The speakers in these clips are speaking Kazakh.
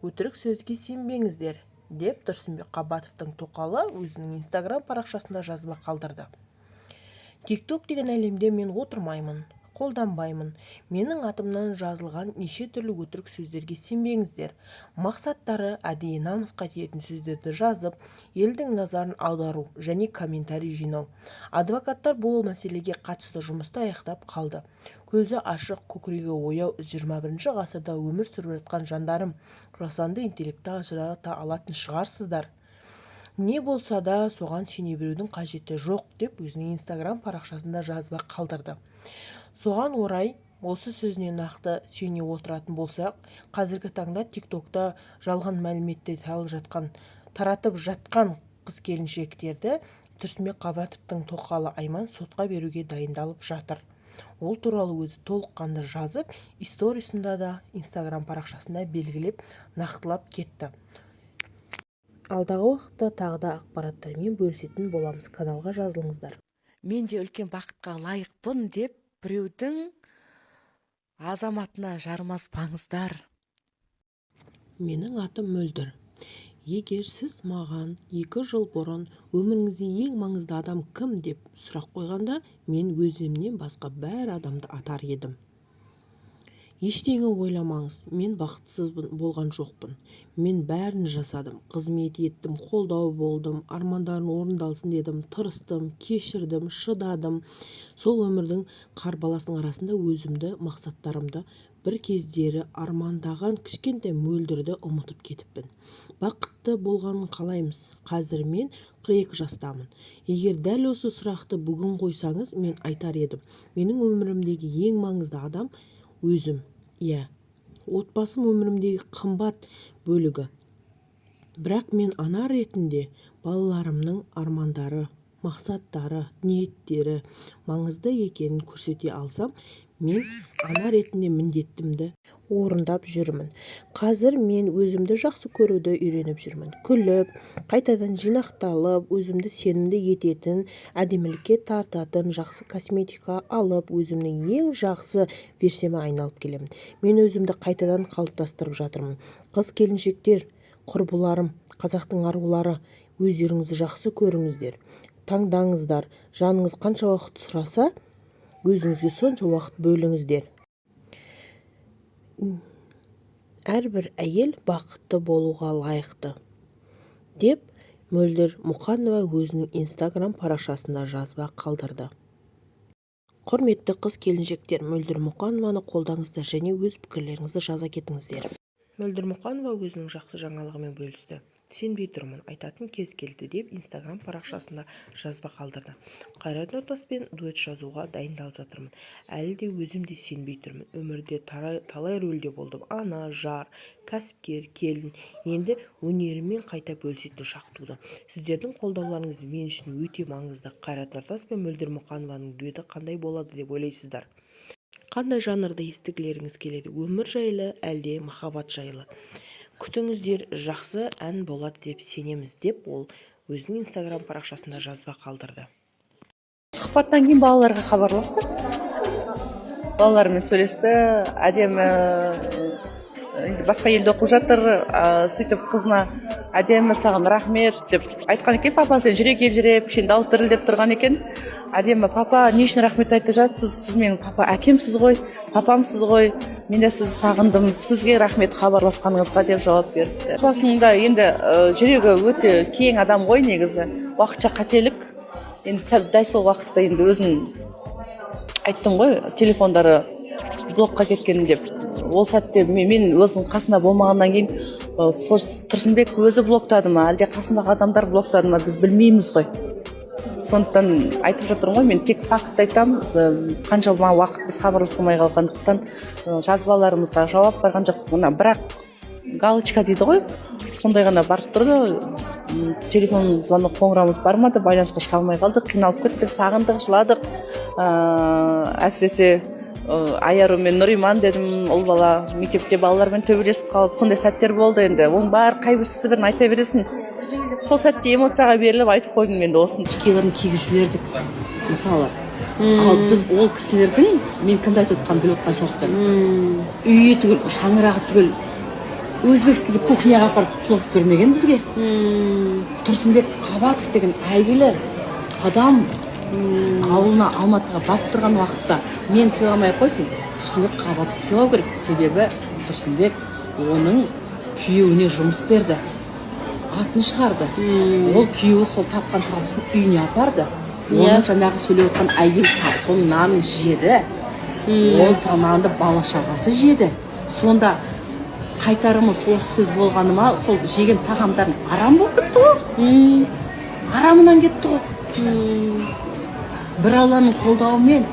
өтірік сөзге сенбеңіздер, деп Тұрсынбек Қабатовтың тоқалы өзінің Instagram парақшасында жазба қалдырды. TikTok деген әлемде мен отырмаймын, қолданбаймын. Менің атымнан жазылған неше түрлі өтірік сөздерге сенбеңіздер. Мақсаттары әдейі намысқа тиетін сөздерді жазып, елдің назарын аудару және комментарий жинау. Адвокаттар бұл мәселеге қатысты жұмысты аяқтап қалды. Көзі ашық, көкірегі ояу 21 ғасырда өмір сүріп жатқан жандарым, жасанды интеллектті ажырата алатын шығарсыздар. Не болса да соған сене берудің қажеті жоқ, деп өзінің Instagram парақшасында жазба қалдырды. Соған орай, осы сөзіне нақты сене отыратын болсақ, қазіргі таңда TikTokта жалған мәліметті таратып жатқан қыз-келіншектерді Тұрсынбек Қабатовтың тоқалы Айман сотқа беруге дайындалып жатыр. Ол туралы өзі толыққанды жазып, сторисында да Instagram парақшасында белгілеп, нақтылап кетті. Алдағы уақытта тағы да ақпараттармен бөлісетін боламыз. Каналға жазылыңыздар. Мен де үлкен бақытқа лайықпын деп біреудің азаматына жармаспаңыздар. Менің атым Мөлдір. Егер сіз маған 2 жыл бұрын өміріңізде ең маңызды адам кім деп сұрақ қойғанда, мен өзімнен басқа бәр адамды атар едім. Ештеңе ойламаңыз, мен бақытсыз болған жоқпын. Мен бәрін жасадым, қызмет еттім, қолдау болдым, армандарым орындалсын дедім, тырыстым, кешірдім, шыдадым. Сол өмірдің қарбаласының арасында өзімді, мақсаттарымды, бір кездері армандаған кішкентай Мөлдірді ұмытып кетіппін. Бақытты болғанын қалаймыз. Қазір мен 42 жастамын. Егер дәл осы сұрақты бүгін қойсаңыз, мен айтар едім. Менің өмірімдегі ең маңызды адам өзім. Отбасым өмірімдегі қымбат бөлігі. Бірақ мен ана ретінде балаларымның армандары, мақсаттары, ниеттері маңызды екенін көрсете алсам, мен ана ретінде міндетімді орындап жүрмін. Қазір мен өзімді жақсы көруді үйреніп жүрмін. Күліп, қайтадан жинақталып, өзімді сенімді ететін, әдемілікке тартатын жақсы косметика алып, өзімнің ең жақсы версияма айналып келемін. Мен өзімді қайтадан қалыптастырып жатырмын. Қыз-келіншектер, құрбыларым, қазақтың арулары, өздеріңізді жақсы көріңіздер. Таңдаңыздар. Жаныңыз қанша уақыт сұраса, өзіңізге сонша уақыт бөліңіздер. Әрбір әйел бақытты болуға лайықты, деп Мөлдір Мұқанова өзінің Instagram парақшасында жазба қалдырды. Құрметті қыз-келіншектер, Мөлдір Мұқанованы қолдаңыздар және өз пікірлеріңізді жаза кетіңіздер. Мөлдір Мұқанова өзінің жақсы жаңалығымен бөлісті. Сенбей тұрмын, айтатын кез келді, деп Instagram парақшасында жазба қалдырды. Қайрат Нұртаспен дуэт жазуға дайындалып жатырмын. Әлі де өзім де сенбей тұрмын. Өмірде талай рөлде болдым. Ана, жар, кәсіпкер, келін. Енді өнеріммен қайта бөлісетін шақ туды. Сіздердің қолдауларыңыз мен үшін өте маңызды. Қайрат Нұртас пен Мөлдір Мұқанованың дуэті қандай болады деп ойлайсыздар? Қандай жанрда естігілеріңіз келеді? Өмір жайлы, әлде махаббат жайлы? Күтіңіздер, жақсы ән болады деп сенеміз, деп ол өзінің Instagram парақшасында жазба қалдырды. Сұхбаттан кейін балаларға хабарласты. Балалармен сөйлесті, әдемі басқа елде оқып жатыр, сөйтіп қызына әдемі саған рахмет деп айтқан екен. Папа, сен жүрек елжіреп, дауыс дірілдеп тұрған екен. Әдемі, папа, не үшін рахмет айтып жатсыз? Сіз менің папа әкемсіз ғой, папамсыз ғой. Мен де сізді сағындым, сізге рахмет хабарласқаныңызға, деп жауап берді. Басында енді жүрегі өте кең адам ғой негізі. Уақытша қателік. Енді дәл сол уақытта енді өзін айттым ғой, телефондары блокқа кеткен деп. Ол сәтте мен өзінің қасында болмағаннан кейін, Тұрсынбек өзі блоктады ма, әлде қасындағы адамдар блоктады ма, біз білмейміз ғой. Сондықтан айтып жатырмын ғой, мен тек факт айтам, қаншама уақыт біз хабарласпай қалғандықтан жазбаларымызға жауап барған жоқ. Бірақ галочка дейді ғой, сондай ғана барып тұрды. Телефон звонок қоңырауымыз бармады, байланысқа шыға алмай қалдық, қиналып кеттік, сағындық, жыладық. Әсіресе Айару мен Нұриман дедім, ұл бала мектепте балалармен төбелесіп қалып, сондай сәттер болды. Енді оның бәрі қайбірсіз бірін айта бересің. Сол сәтте эмоцияға беріліп айтып қойдым енді осын. Кейлерін киіп жібердік, мысалы. Ал біз ол кісілердің мен кімді айтып отқанын біліп отқан шығарсыздар. Үйі түгіл, шаңырағы түгіл, өзбекский кухняға апарып плов бермеген бізге. Тұрсынбек Қабатов деген әйгілі адам ауылына Алматыға барып тұрған уақытта мен сыйламай қойсын, Тұрсынбек Қабатов сыйлау керек. Себебі Тұрсынбек оның күйеуіне жұмыс берді, атын шығарды. Ол күйеуі сол тапқан табысын үйіне апарды. Оны жаңағы сөйлеп отқан әйел соның нанын жеді. Ол тамағында бала шағасы жеді. Сонда қайтарымы сол сөз болғаны ма, сол жеген тағамдарын арам болып кетті ғой. Арамынан кетті ғой. Бір Алланың қолдауымен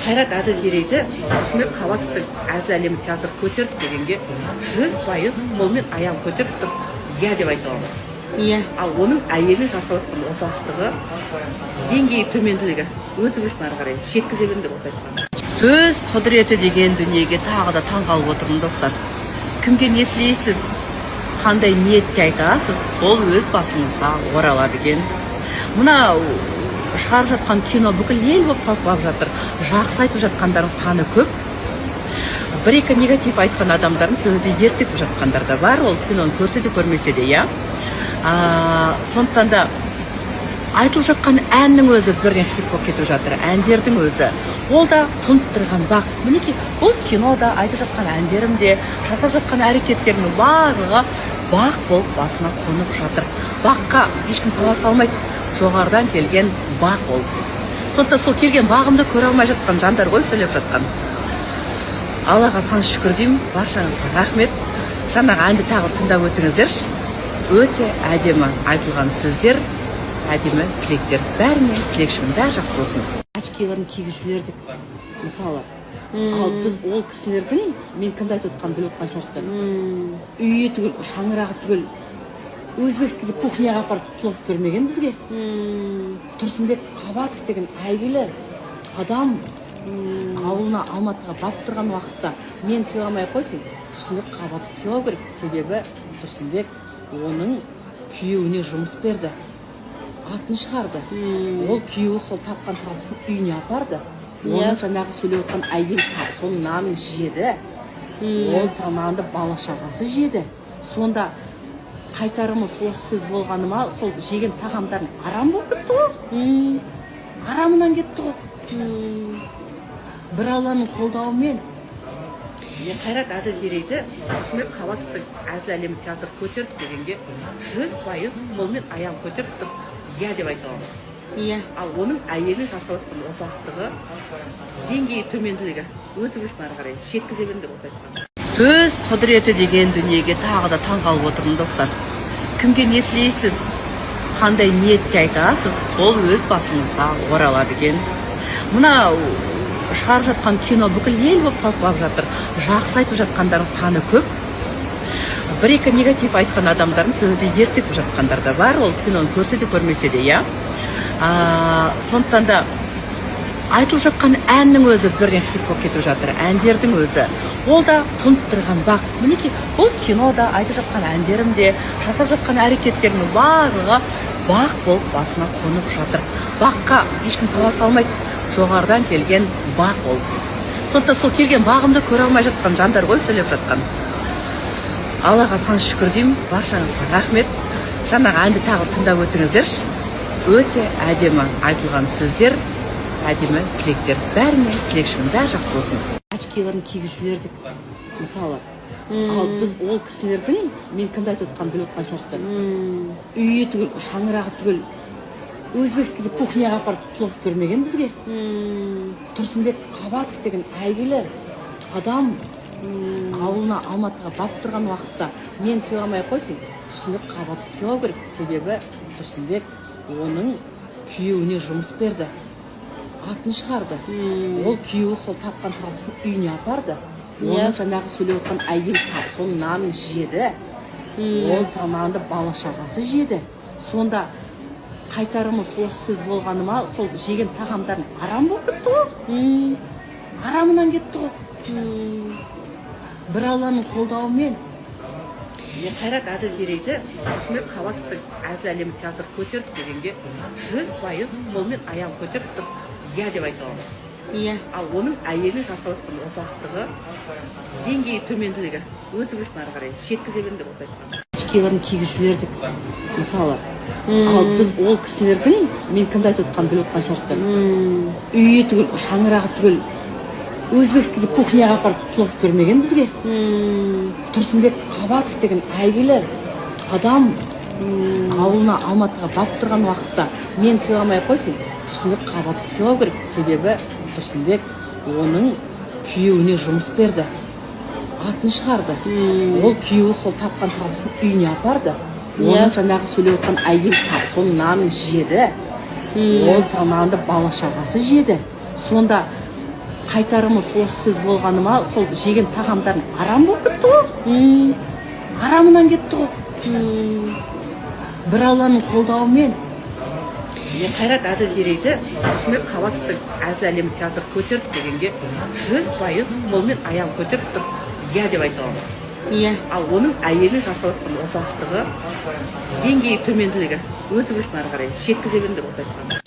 Қайрат Әділгерейді Тұрсынбек Қабатовтың әзіл әлемі театр көтеріп дегенге 100% қолмен аяғын көтеріп тұрып, иә деп айта аламын. Иә. Ал оның әйелі жасап отқан опасыздығы, деңгейі төменділігі өзіміздің ары қарай жеткіземін деп осы айтқан. Сөз құдіреті деген дүниеге тағы да таңғалып отырмын достар. Кімге ниетлейсіз, қандай ниетте айтасыз, сол өз басыңызға оралады екен. Мына шығарып жатқан кино бүкіл ел болып талқылап жатыр. Жақсы айтып жатқандардың саны көп. Бір-екі негатив айтқан адамдардың сөзде ертіп жатқандар да бар. Ол киноны көрсе де көрмесе де, иә. Сондықтан да айтылып жатқан әннің өзі бірден хит болып кетіп жатыр. Әндердің өзі. Ол да тұнып тұрған бақ. Мінекей, бұл кинода айтып жатқан әндерім де, жасап жатқан әрекеттерінің барлығы бақ болып басына қонып жатыр. Баққа ешкім таласа алмайды. Жоғардан келген бақ ол. Сондықтан сол келген бағымды көре алмай жатқан жандар ғой сөйлеп жатқан. Аллаға сан шүкір деймін, баршаңызға рахмет. Жаңағы әнді тағы тыңдап өтіңіздерші. Өте әдемі айтылған сөздер, әдемі тілектер. Бәріне тілекшімін, бәрі жақсы болсын. очкиларын кигізіп жібердік, мысалы. Ал біз ол кісілердің, мен кімді айтып отқанын біліп отқан шығарсыздар. Үйі түгіл, шаңырағы түгіл, өзбекский кухняға апарып плов бермеген бізге. Тұрсынбек Қабатов деген әйгілі адам ауылына Алматыға барып тұрған уақытта мен сыйламай қойсын, Тұрсынбек Қабатов сыйлау керек. Себебі Тұрсынбек оның күйеуіне жұмыс берді, атын шығарды. Ол күйеуі сол тапқан табысын үйіне апарды. Оны жаңағы сөйлеп отқан әйел соның нанын жеді. Ол тамағында бала шағасы жеді. Сонда қайтарымы сол сөз болғаны ма, сол жеген тағамдарын арам болып кетті ғой. Арамынан кетті ғой. Бір Алланың қолдауымен Қайрат Әділгерейді Тұрсынбек Қабатовтың әзіл әлемі театр көтеріп дегенге 100% қолмен аяғын көтеріп тұрып, иә деп айта аламын. Иә. Ал оның әйелі жасап отқан опасыздығы, деңгейі төменділігі өзіміздің ары қарай жеткіземін деп осы айтқан. Сөз құдіреті деген дүниеге тағы да таңғалып отырмын достар. Кімге ниетлейсіз, қандай ниетте айтасыз, сол өз басыңызға оралады екен. Мына шығарып жатқан кино бүкіл ел болып талқылап жатыр. Жақсы айтып жатқандардың саны көп. Бір-екі негатив айтқан адамдардың сөзде ертіп жатқандар да бар. Ол киноны көрсе де көрмесе де, иә. Сондықтан да айтылып жатқан әннің өзі бірден хит болып кетіп жатыр. Әндердің өзі. Ол да тұнып тұрған бақ. Мінекей, бұл кинода айтып жатқан әндерім де, жасап жатқан әрекеттерінің барлығы бақ болып басына қонып жатыр. Баққа ешкім таласа алмайды. Жоғардан келген бақ ол. Сондықтан сол келген бағымды көре алмай жатқан жандар ғой сөйлеп жатқан. Аллаға сан шүкір деймін, баршаңызға рахмет. Жаңағы әнді тағы тыңдап өтіңіздерші. Өте әдемі айтылған сөздер, әдемі тілектер. Бәріне тілекшімін, бәрі жақсы болсын. очкиларын кигізіп жібердік, мысалы. Ал біз ол кісілердің, мен кімді айтып отқанын біліп отқан шығарсыздар. Үйі түгіл, шаңырағы түгіл, өзбекский кухняға апарып плов бермеген бізге. Тұрсынбек Қабатов деген әйгілі адам ауылына Алматыға барып тұрған уақытта мен сыйламай қойсын, Тұрсынбек Қабатов сыйлау керек. Себебі Тұрсынбек оның күйеуіне жұмыс берді, атын шығарды. Ол күйеуі сол тапқан табысын үйіне апарды. Оны жаңағы сөйлеп отқан әйел соның нанын жеді. Ол тамағында бала шағасы жеді. Сонда қайтарымы сол сөз болғаны ма, сол жеген тағамдарын арам болып кетті ғой. Арамынан кетті ғой. Бір Алланың қолдауымен Қайрат Әділгерейді Тұрсынбек Қабатовтың әзіл әлемі театр көтеріп дегенге 100% қолмен аяғын көтеріп тұрып, иә деп айта аламын. иә ал оның әйелі жасап жатқан опасыздығы деңгейі төменділігі өзі білсін ары қарай жеткізе беремін деп осы айтқан киелерін кигізіп жібердік мысалы. Ал біз ол кісілердің мен кімді айтып отқанын біліп отқан шығарсыздар. Үйі түгіл, шаңырағы түгіл, өзбекский кухняға апарып плов бермеген бізге. Тұрсынбек Қабатов деген әйгілі адам ауылына Алматыға барып тұрған уақытта мен сыйламай ақ қойсын, Тұрсынбек Қабатовты сыйлау керек. Себебі Тұрсынбек оның күйеуіне жұмыс берді, атын шығарды. Ол күйеуі сол тапқан табысын үйіне апарды. Оны жаңағы сөйлеп отқан әйел соның нанын жеді. Ол нанды бала шағасы жеді. Сонда қайтарымы сол сөз болғаны ма, сол жеген тағамдарын арам болып кетті ғой. Арамынан кетті ғой. Бір Алланың қолдауымен Қайрат Әділ Ерейді Тұрсынбек Қабатовтың әзіл әлемі театр көтерді дегенге 100% қолмен аяғын көтеріп тұр. Иә деп айта аламын. иә Ал оның әйелі жасап жатқан опасыздығы деңгейі төменділігі өзі білсін ары қарай жеткізе беремін деп осы айтқан